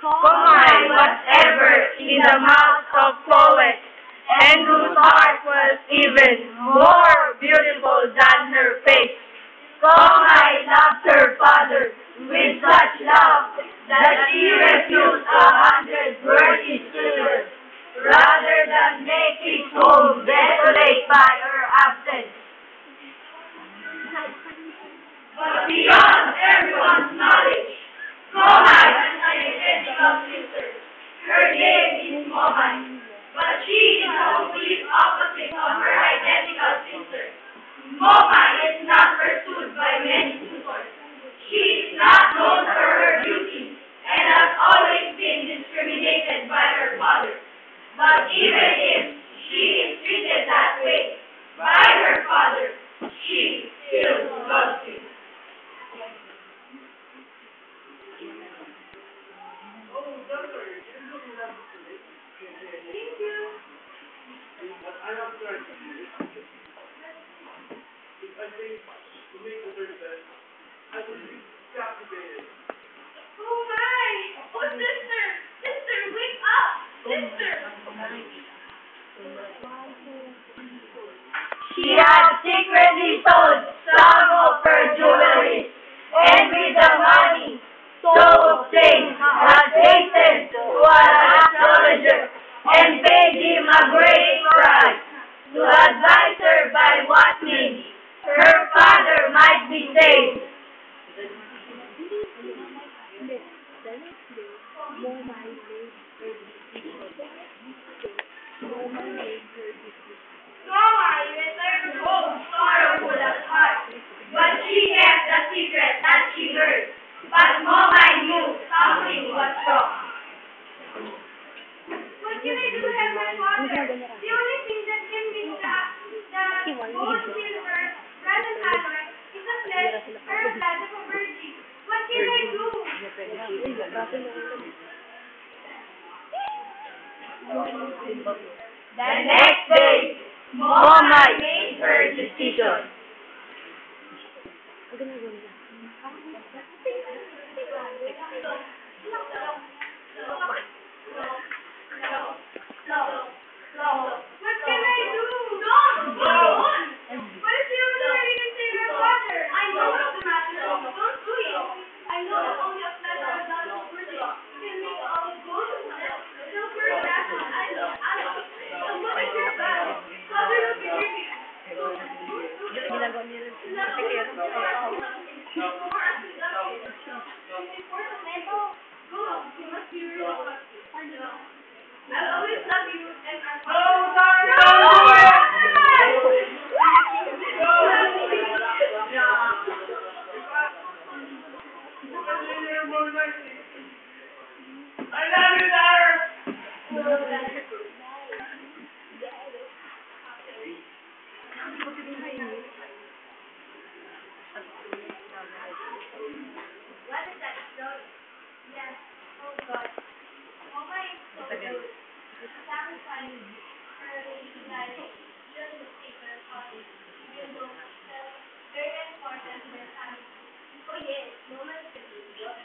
Comay was ever in the mouth of poets, and whose heart was even more beautiful than her face. Comay loved her father with such love that she refused 100 worthy suitors rather than make his home desolate by her absence. But beyond everyone's knowledge, Comay has an identical sister. Her name is Momay, but she is the complete opposite of her identical sister. Momay is not pursued by many suitors. She is not known for her beauty and has always been discriminated by her father. But even if she is treated that way by her father, she still loves him. Oh my! Oh sister! Sister, wake up! Sister! She had secretly sold some of her jewelry, and with the money so obtained had hastened to an astrologer and paid him a great price to advise her by what means her father might be saved. Comay returned home sorrowful at heart, but she kept the secret that she heard. But Momay knew something was wrong. What can I do, Heavenly Father? The only thing that can make the gold, silver, brass, and alloy is the flesh or blood of a virgin. What can I do? The next day, Momay made her decision. What can I do? Don't! What if you really can save your father? I know what's the matter. Don't do it. I know that only a flesh or a blood of virgin can make all gold, silver, brass, and alloy. So what is your plan? Father will be ready. I'll always love you and our father. I love you, daughter. What is that story? Yes. Oh God. Momay is so good. Sacrificing her life just to save her father, even though she felt very important to her family. Oh yes, Momay is a good girl.